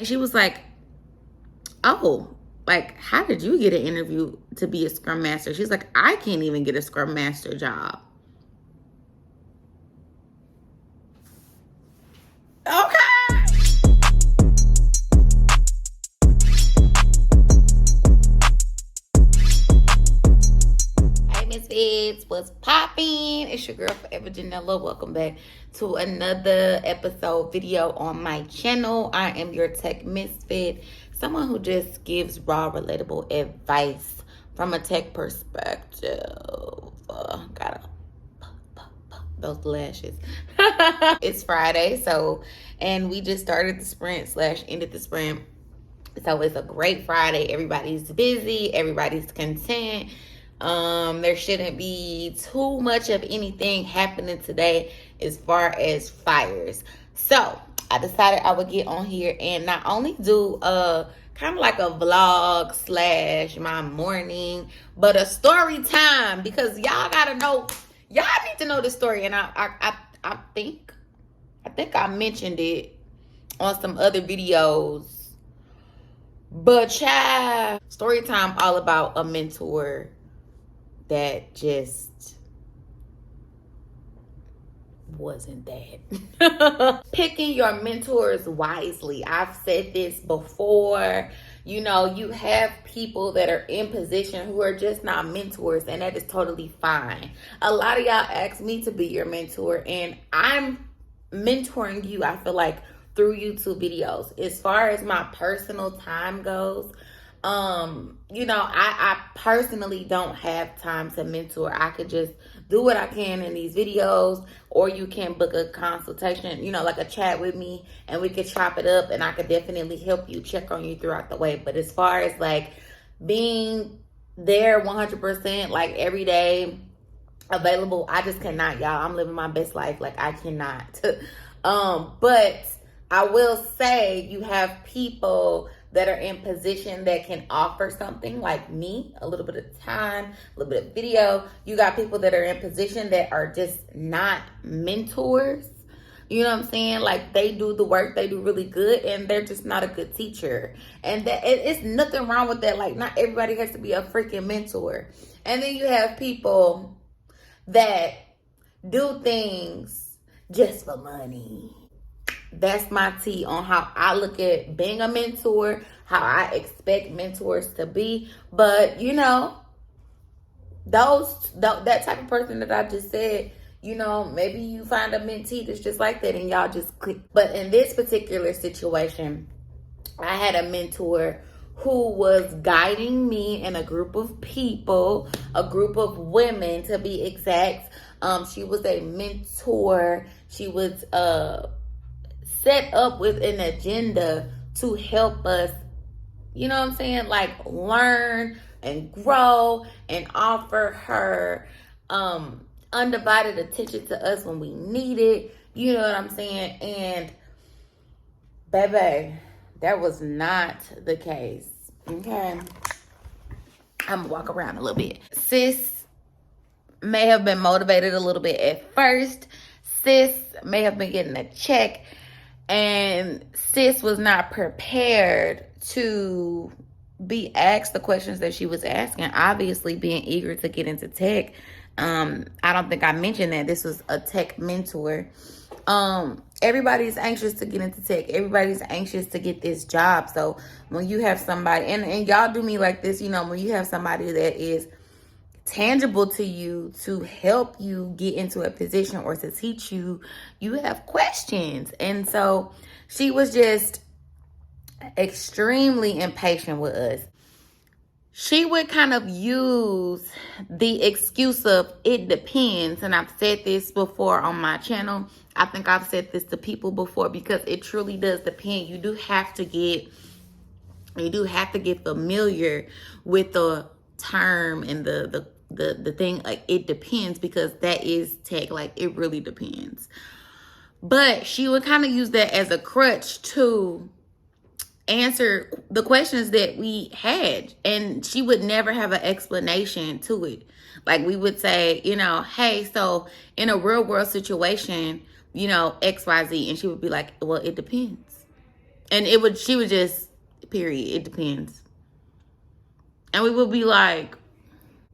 And she was like, oh, like, how did you get an interview to be a Scrum Master? She's like, I can't even get a Scrum Master job. Okay. Hey, Misfits, what's popping? It's your girl Forever Janella. Welcome back to another episode video on my channel. I am your tech misfit, someone who just gives raw, relatable advice from a tech perspective. Gotta those lashes. It's Friday, and we just started the sprint / ended the sprint. So it's a great Friday. Everybody's busy, everybody's content. There shouldn't be too much of anything happening today as far as fires. So I decided I would get on here and not only do kind of like a vlog / my morning, but a story time, because y'all gotta know, y'all need to know the story. And I think I mentioned it on some other videos. But child, story time all about a mentor that just wasn't that. Picking your mentors wisely. I've said this before. You know, you have people that are in position who are just not mentors, and that is totally fine. A lot of y'all ask me to be your mentor, and I'm mentoring you, I feel like, through YouTube videos. As far as my personal time goes, you know, I personally don't have time to mentor. I could just do what I can in these videos, or you can book a consultation, you know, like a chat with me, and we could chop it up, and I could definitely help you, check on you throughout the way. But as far as like being there 100%, like every day available, I just cannot, y'all. I'm living my best life. Like, I cannot. But I will say you have people that are in position that can offer something, like me, a little bit of time, a little bit of video. You got people that are in position that are just not mentors. You know what I'm saying? Like, they do the work, they do really good, and they're just not a good teacher. And that it's nothing wrong with that. Like, not everybody has to be a freaking mentor. And then you have people that do things just for money. That's my tea on how I look at being a mentor, how I expect mentors to be. But, you know, that type of person that I just said, you know, maybe you find a mentee that's just like that and y'all just click. But in this particular situation, I had a mentor who was guiding me and a group of people, a group of women to be exact. She was a mentor. She was set up with an agenda to help us, you know what I'm saying, like learn and grow, and offer her undivided attention to us when we need it. You know what I'm saying? And baby, that was not the case. Okay, I'm gonna walk around a little bit. Sis may have been motivated a little bit at first. Sis may have been getting a check, and sis was not prepared to be asked the questions that she was asking. Obviously, being eager to get into tech. I don't think I mentioned that this was a tech mentor. Everybody's anxious to get into tech. Everybody's anxious to get this job. So when you have somebody, and y'all do me like this, you know, when you have somebody that is tangible to you to help you get into a position or to teach you, you have questions. And so she was just extremely impatient with us. She would kind of use the excuse of it depends. And I've said this before on my channel. I think I've said this to people before, because it truly does depend. You do have to get familiar with the term and the thing, like it depends, because that is tech. Like, it really depends. But she would kind of use that as a crutch to answer the questions that we had, and she would never have an explanation to it. Like, we would say, you know, hey, so in a real world situation, you know, XYZ, and she would be like, well, it depends. And she would just, period, it depends. And we would be like,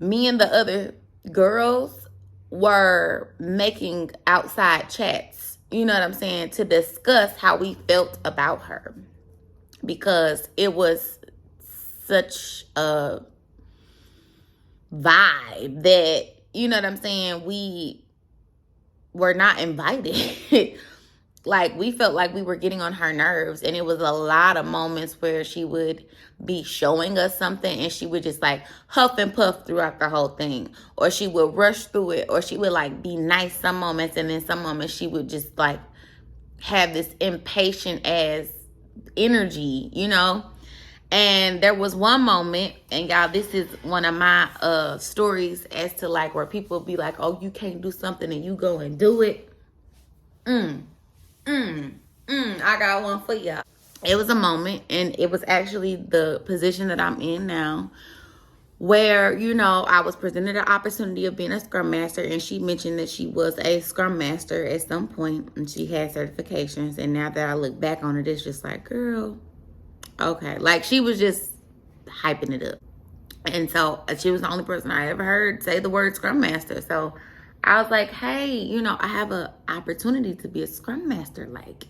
me and the other girls were making outside chats, you know what I'm saying, to discuss how we felt about her. Because it was such a vibe that, you know what I'm saying, we were not invited. Like, we felt like we were getting on her nerves. And it was a lot of moments where she would be showing us something and she would just like huff and puff throughout the whole thing. Or she would rush through it. Or she would like be nice some moments, and then some moments she would just like have this impatient ass energy, you know. And there was one moment, and y'all, this is one of my stories as to like where people be like, oh, you can't do something and you go and do it. I got one for y'all. It was a moment, and it was actually the position that I'm in now, where, you know, I was presented an opportunity of being a Scrum Master, and she mentioned that she was a Scrum Master at some point, and she had certifications. And now that I look back on it, it's just like, girl, okay. Like, she was just hyping it up. And so she was the only person I ever heard say the word Scrum Master. So I was like, hey, you know, I have an opportunity to be a Scrum Master. Like,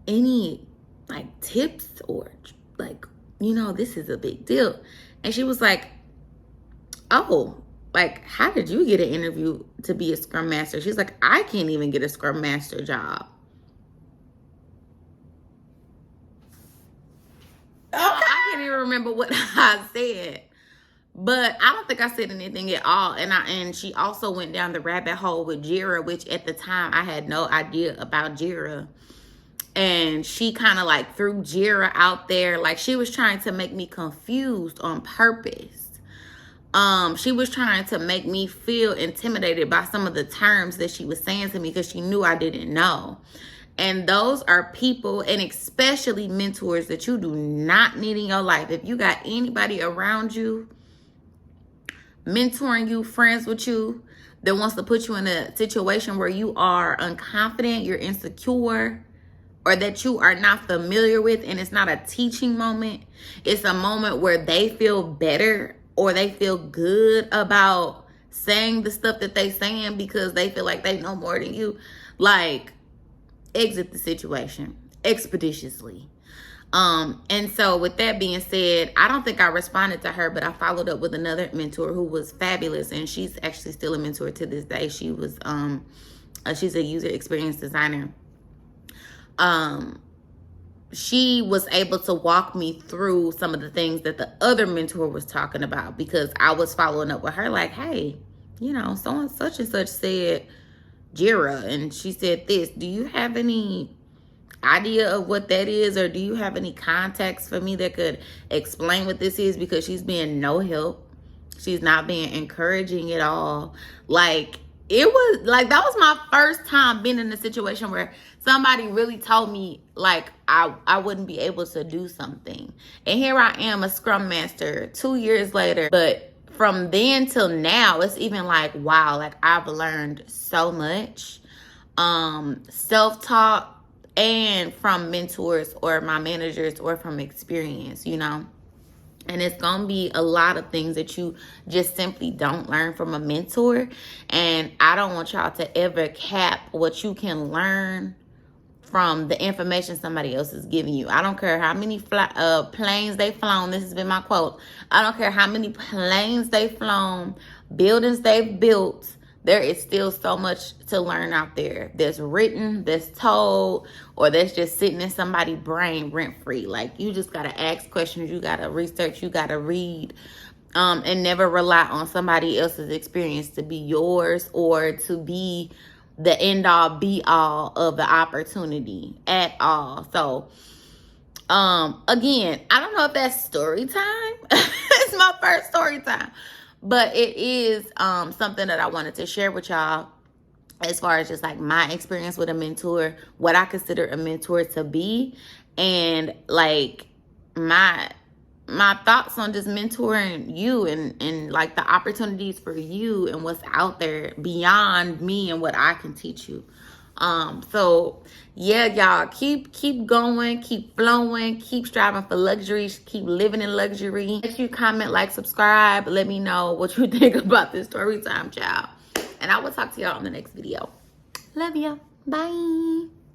any like tips or like, you know, this is a big deal. And she was like, oh, like, how did you get an interview to be a Scrum Master? She's like, I can't even get a Scrum Master job. I can't even remember what I said. But I don't think I said anything at all. And she also went down the rabbit hole with Jira, which at the time I had no idea about Jira. And she kind of like threw Jira out there. Like, she was trying to make me confused on purpose. She was trying to make me feel intimidated by some of the terms that she was saying to me because she knew I didn't know. And those are people, and especially mentors, that you do not need in your life. If you got anybody around you mentoring you, friends with you, that wants to put you in a situation where you are unconfident, you're insecure, or that you are not familiar with, and it's not a teaching moment, it's a moment where they feel better or they feel good about saying the stuff that they saying because they feel like they know more than you, like, exit the situation expeditiously. And so with that being said, I don't think I responded to her, but I followed up with another mentor who was fabulous, and she's actually still a mentor to this day. She was she's a user experience designer. She was able to walk me through some of the things that the other mentor was talking about, because I was following up with her like, hey, you know, so and such said Jira, and she said this. Do you have any idea of what that is, or do you have any context for me that could explain what this is? Because she's being no help. She's not being encouraging at all. Like, it was like, that was my first time being in a situation where somebody really told me like I wouldn't be able to do something. And here I am, a Scrum Master 2 years later. But from then till now, it's even like, wow, like, I've learned so much. Self-taught, and from mentors or my managers, or from experience, you know. And it's going to be a lot of things that you just simply don't learn from a mentor. And I don't want y'all to ever cap what you can learn from the information somebody else is giving you. I don't care how many planes they've flown. This has been my quote. I don't care how many planes they've flown, buildings they've built. There is still so much to learn out there that's written, that's told, or that's just sitting in somebody's brain rent-free. Like, you just got to ask questions. You got to research. You got to read, and never rely on somebody else's experience to be yours or to be the end-all, be-all of the opportunity at all. So, again, I don't know if that's story time. It's my first story time. But it is something that I wanted to share with y'all as far as just like my experience with a mentor, what I consider a mentor to be, and like my thoughts on just mentoring you and like the opportunities for you and what's out there beyond me and what I can teach you. So yeah, y'all, keep going, keep flowing, keep striving for luxury, keep living in luxury. Make sure you comment, like, subscribe. Let me know what you think about this story time, child. And I will talk to y'all on the next video. Love ya. Bye.